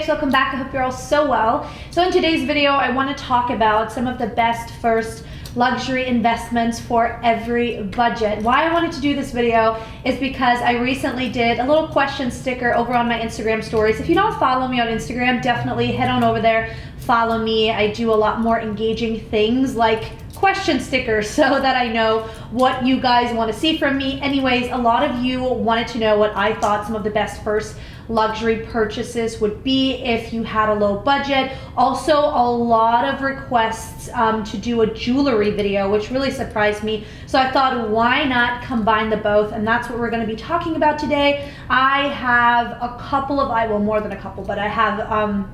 Welcome back. I hope you're all so well. So in today's video, I want to talk about some of the best first luxury investments for every budget. Why I wanted to do this video is because I recently did a little question sticker over on my Instagram stories. If you don't follow me on Instagram, definitely head on over there, follow me. I do a lot more engaging things like question stickers so that I know what you guys want to see from me. Anyways, a lot of you wanted to know what I thought some of the best first luxury purchases would be if you had a low budget. Also, a lot of requests to do a jewelry video, which really surprised me. So I thought, why not combine the both? And that's what we're going to be talking about today. I have a couple of, well, more than a couple, but I have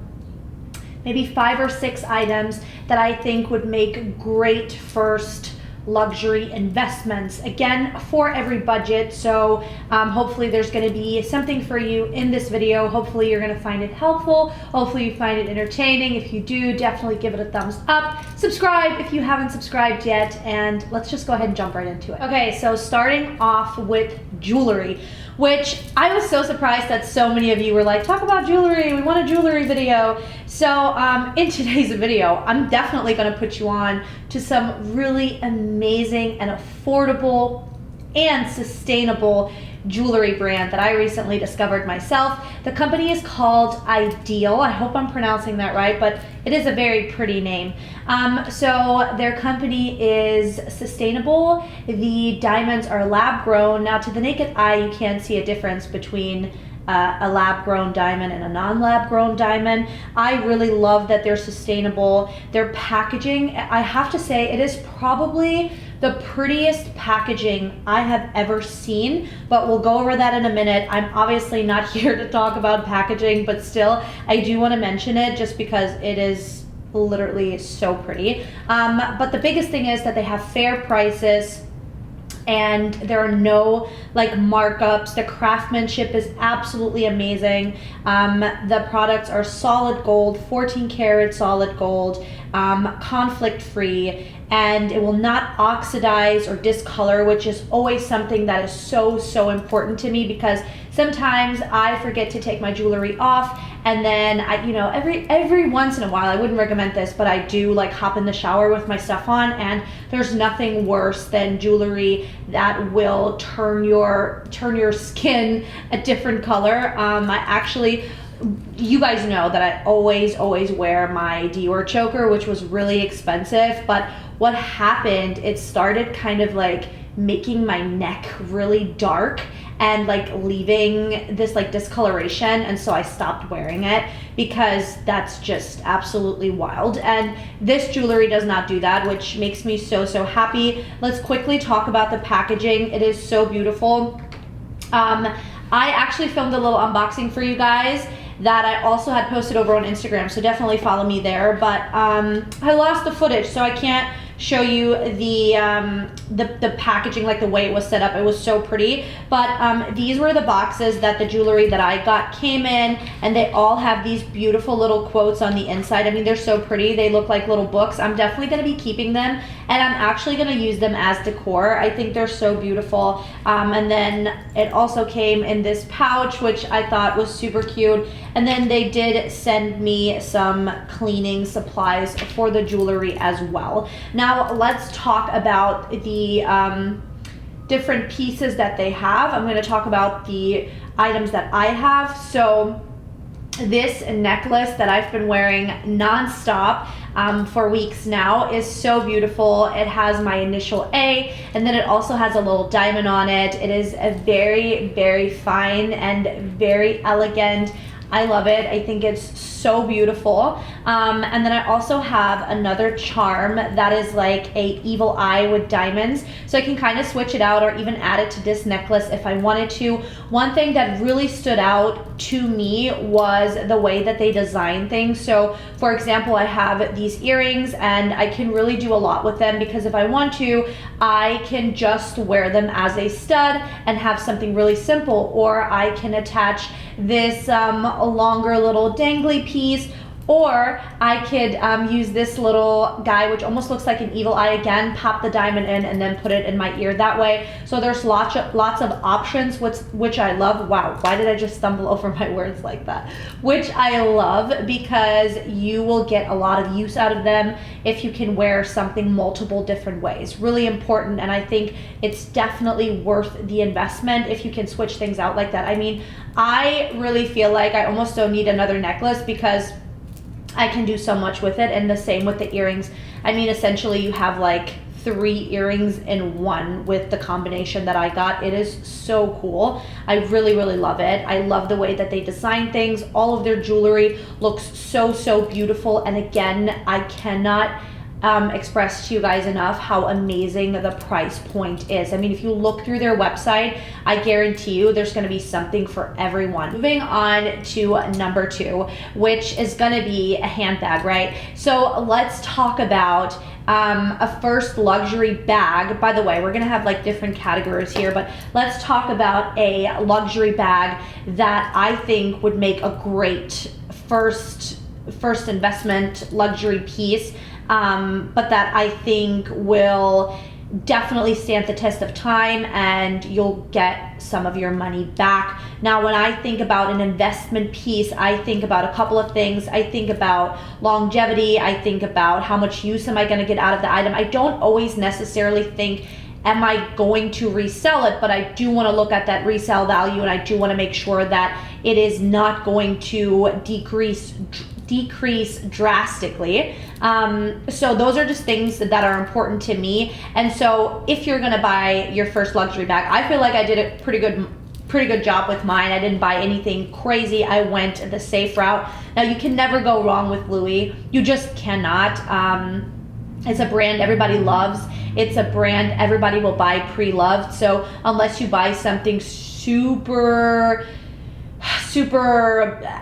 maybe 5 or 6 items that I think would make great first luxury investments, again, for every budget. So hopefully there's going to be something for you in this video. Hopefully you're going to find it helpful. Hopefully you find it entertaining. If you do, definitely give it a thumbs up. Subscribe if you haven't subscribed yet, and let's just go ahead and jump right into it. Okay, so starting off with jewelry, which I was so surprised that so many of you were like, talk about jewelry, we want a jewelry video. So in today's video, I'm definitely gonna put you on to some really amazing and affordable and sustainable jewelry brand that I recently discovered myself. The company is called Ideal. I hope I'm pronouncing that right, but it is a very pretty name. So their company is sustainable. The diamonds are lab grown. Now, to the naked eye, you can't see a difference between a lab grown diamond and a non-lab grown diamond. I really love that they're sustainable. Their packaging, I have to say, it is probably the prettiest packaging I have ever seen, but we'll go over that in a minute. I'm obviously not here to talk about packaging, but still, I do want to mention it just because it is literally so pretty. But the biggest thing is that they have fair prices, and there are no like markups. The craftsmanship is absolutely amazing. The products are solid gold, 14 karat solid gold, conflict free, and it will not oxidize or discolor, which is always something that is so important to me, because sometimes I forget to take my jewelry off, and then I, every once in a while, I wouldn't recommend this, but I do like hop in the shower with my stuff on, and there's nothing worse than jewelry that will turn your skin a different color. You guys know that I always wear my Dior choker, which was really expensive, but what happened, it started kind of like making my neck really dark and like leaving this like discoloration, and so I stopped wearing it because that's just absolutely wild. And this jewelry does not do that, which makes me so happy. Let's quickly talk about the packaging. It is so beautiful. I actually filmed a little unboxing for you guys that I also had posted over on Instagram, so definitely follow me there. But I lost the footage, so I can't show you the packaging, like the way it was set up. It was so pretty. But these were the boxes that the jewelry that I got came in, and they all have these beautiful little quotes on the inside. I mean, they're so pretty. They look like little books. I'm definitely going to be keeping them, and I'm actually going to use them as decor. I think they're so beautiful. And then it also came in this pouch, which I thought was super cute. And then they did send me some cleaning supplies for the jewelry as well. Now let's talk about the different pieces that they have. I'm going to talk about the items that I have. So this necklace that I've been wearing nonstop for weeks now is so beautiful. It has my initial A, and then it also has a little diamond on it. It is a very fine and very elegant. I love it. I think it's so beautiful. And then I also have another charm that is like a evil eye with diamonds. So I can kind of switch it out or even add it to this necklace if I wanted to. One thing that really stood out to me was the way that they design things. So for example, I have these earrings, and I can really do a lot with them, because if I want to, I can just wear them as a stud and have something really simple, or I can attach this longer little dangly piece, Or I could use this little guy, which almost looks like an evil eye again, pop the diamond in and then put it in my ear that way. So there's lots of options, which I love. Wow, why did I just stumble over my words like that? Which I love, because you will get a lot of use out of them if you can wear something multiple different ways. Really important, and I think it's definitely worth the investment if you can switch things out like that. I mean, I really feel like I almost don't need another necklace because I can do so much with it, and the same with the earrings. I mean, essentially you have like 3 earrings in one with the combination that I got. It is so cool. I really, really love it. I love the way that they design things. All of their jewelry looks so, so beautiful. And again, I cannot express to you guys enough how amazing the price point is. I mean, if you look through their website, I guarantee you there's going to be something for everyone. Moving on to number 2, which is going to be a handbag, right? So let's talk about a first luxury bag. By the way, we're gonna have like different categories here, but let's talk about a luxury bag that I think would make a great first investment luxury piece, but that I think will definitely stand the test of time and you'll get some of your money back. Now, when I think about an investment piece, I think about a couple of things. I think about longevity. I think about how much use am I going to get out of the item. I don't always necessarily think, am I going to resell it? But I do want to look at that resale value, and I do want to make sure that it is not going to decrease drastically. So those are just things that are important to me. And so if you're gonna buy your first luxury bag, I feel like I did a pretty good job with mine. I didn't buy anything crazy. I went the safe route. Now, you can never go wrong with Louis. You just cannot. It's a brand everybody loves. It's a brand everybody will buy pre-loved. So unless you buy something super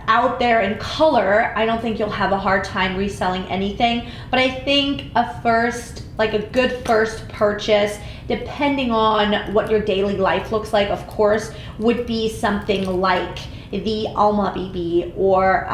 out there in color, I don't think you'll have a hard time reselling anything. But I think a good first purchase, depending on what your daily life looks like, of course, would be something like the Alma BB, or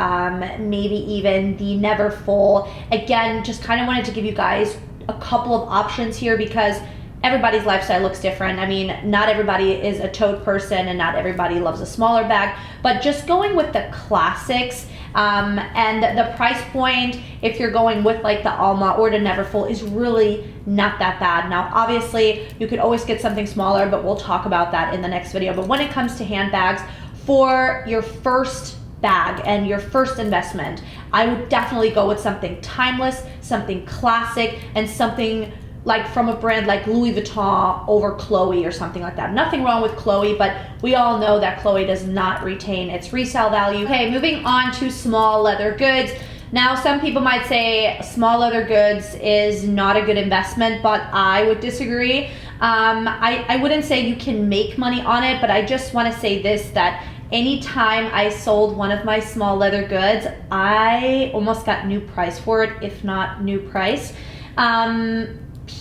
maybe even the Never Full. Again, just kind of wanted to give you guys a couple of options here because everybody's lifestyle looks different. I mean, not everybody is a tote person and not everybody loves a smaller bag, but just going with the classics, and the price point, if you're going with like the Alma or the Neverfull, is really not that bad. Now, obviously, you could always get something smaller, but we'll talk about that in the next video. But when it comes to handbags, for your first bag and your first investment, I would definitely go with something timeless, something classic, and something like from a brand like Louis Vuitton over Chloe or something like that. Nothing wrong with Chloe, but we all know that Chloe does not retain its resale value. Okay, moving on to small leather goods. Now, some people might say small leather goods is not a good investment, but I would disagree. I wouldn't say you can make money on it, but I just want to say this, that anytime I sold one of my small leather goods, I almost got new price for it, if not new price.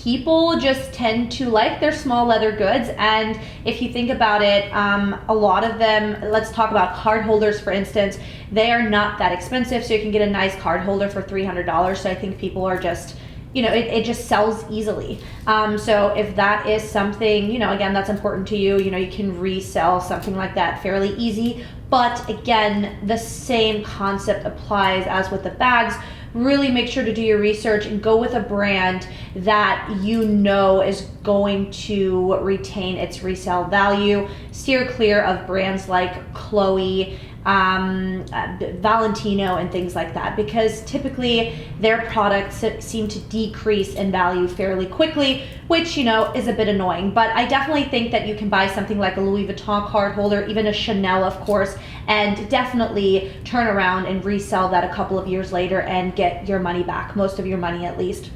People just tend to like their small leather goods, and if you think about it, a lot of them, let's talk about card holders for instance, they are not that expensive, so you can get a nice card holder for $300. So I think people are just, you know, it just sells easily. So if that is something, you know, again, that's important to you, you know, you can resell something like that fairly easy. But again, the same concept applies as with the bags. Really make sure to do your research and go with a brand that you know is going to retain its resale value. Steer clear of brands like Chloe, Valentino and things like that, because typically their products seem to decrease in value fairly quickly, which, you know, is a bit annoying. But I definitely think that you can buy something like a Louis Vuitton card holder, even a Chanel, of course, and definitely turn around and resell that a couple of years later and get your money back, most of your money at least.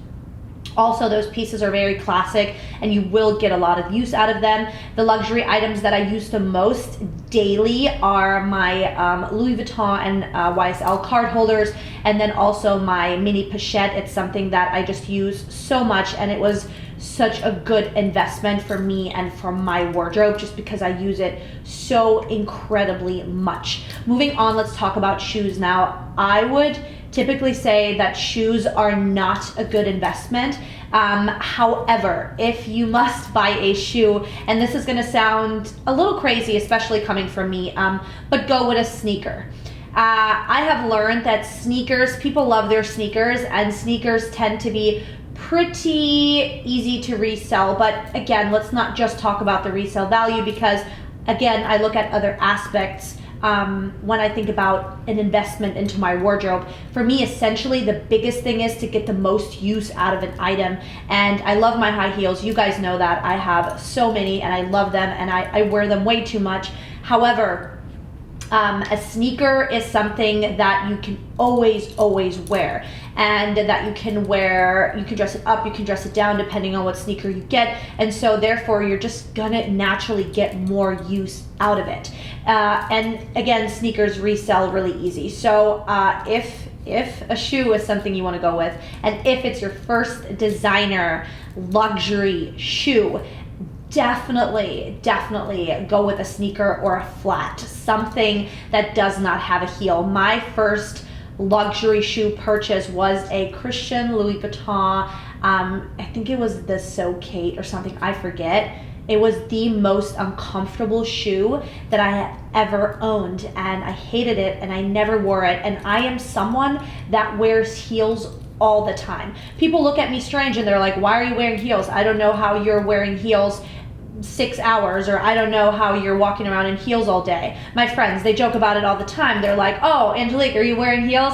Also, those pieces are very classic and you will get a lot of use out of them. The luxury items that I use the most daily are my Louis Vuitton and YSL card holders, and then also my mini pochette. It's something that I just use so much, and it was such a good investment for me and for my wardrobe just because I use it so incredibly much. Moving on, let's talk about shoes now. I would typically say that shoes are not a good investment. However, if you must buy a shoe, and this is going to sound a little crazy, especially coming from me, but go with a sneaker. I have learned that sneakers, people love their sneakers, and sneakers tend to be pretty easy to resell. But again, let's not just talk about the resale value, because again, I look at other aspects when I think about an investment into my wardrobe. For me, essentially, the biggest thing is to get the most use out of an item. And I love my high heels. You guys know that. I have so many and I love them, and I wear them way too much. However, a sneaker is something that you can always wear, and that you can wear, you can dress it up, you can dress it down depending on what sneaker you get, and so therefore you're just gonna naturally get more use out of it. And again, sneakers resell really easy. So if a shoe is something you want to go with, and if it's your first designer luxury shoe, definitely go with a sneaker or a flat, something that does not have a heel. My first luxury shoe purchase was a Christian Louis Vuitton, I think it was the So-Kate or something, I forget. It was the most uncomfortable shoe that I had ever owned, and I hated it and I never wore it. And I am someone that wears heels all the time. People look at me strange and they're like, why are you wearing heels? I don't know how you're wearing heels 6 hours, or I don't know how you're walking around in heels all day. My friends, they joke about it all the time. They're like, oh, Angelique, are you wearing heels?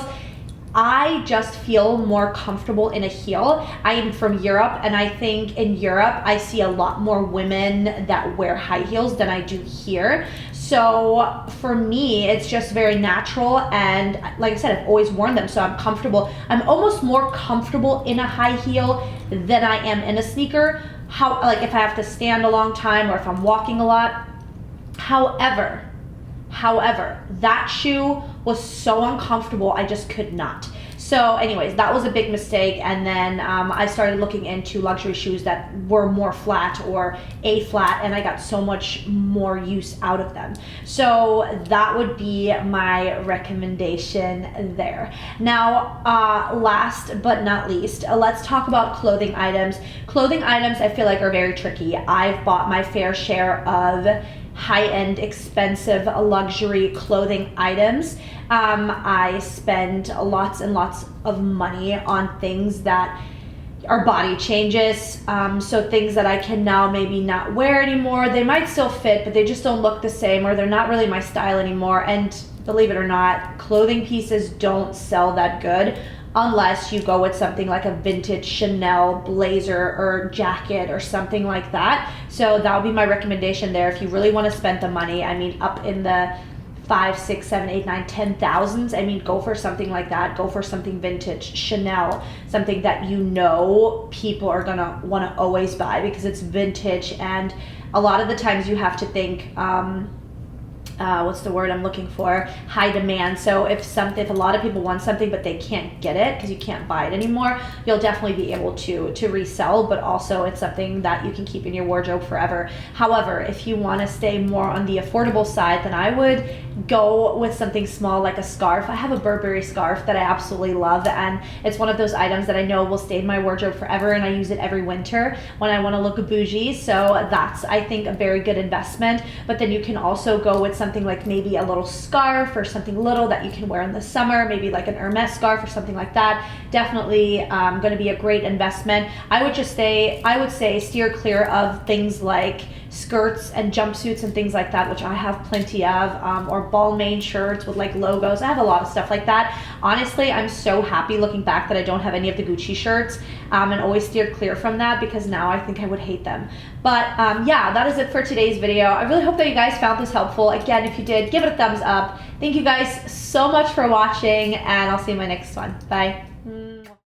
I just feel more comfortable in a heel. I am from Europe, and I think in Europe I see a lot more women that wear high heels than I do here. So for me, it's just very natural, and like I said, I've always worn them, so I'm comfortable. I'm almost more comfortable in a high heel than I am in a sneaker. Like if I have to stand a long time or if I'm walking a lot. However, that shoe was so uncomfortable, I just could not. So anyways, that was a big mistake. And then I started looking into luxury shoes that were more flat or a flat, and I got so much more use out of them. So that would be my recommendation there. Now, last but not least, let's talk about clothing items. Clothing items I feel like are very tricky. I've bought my fair share of high-end, expensive, luxury clothing items. I spend lots and lots of money on things that are body changes. So things that I can now maybe not wear anymore. They might still fit, but they just don't look the same, or they're not really my style anymore. And believe it or not, clothing pieces don't sell that good unless you go with something like a vintage Chanel blazer or jacket or something like that. So that would be my recommendation there. If you really want to spend the money, I mean, up in the 5, 6, 7, 8, 9, 10,000s, I mean, go for something like that. Go for something vintage Chanel, something that you know people are gonna want to always buy because it's vintage. And a lot of the times you have to think, what's the word I'm looking for? High demand. So if a lot of people want something but they can't get it because you can't buy it anymore, you'll definitely be able to resell, but also it's something that you can keep in your wardrobe forever. However, if you want to stay more on the affordable side, then I would go with something small like a scarf. I have a Burberry scarf that I absolutely love, and it's one of those items that I know will stay in my wardrobe forever, and I use it every winter when I want to look bougie. So that's, I think, a very good investment. But then you can also go with something like maybe a little scarf or something little that you can wear in the summer, maybe like an Hermes scarf or something like that. Definitely going to be a great investment. I would say steer clear of things like skirts and jumpsuits and things like that, which I have plenty of, or Balmain shirts with like logos. I have a lot of stuff like that. Honestly, I'm so happy looking back that I don't have any of the Gucci shirts, and always steered clear from that because now I think I would hate them. But yeah, that is it for today's video. I really hope that you guys found this helpful. Again, if you did, give it a thumbs up. Thank you guys so much for watching, and I'll see you in my next one. Bye.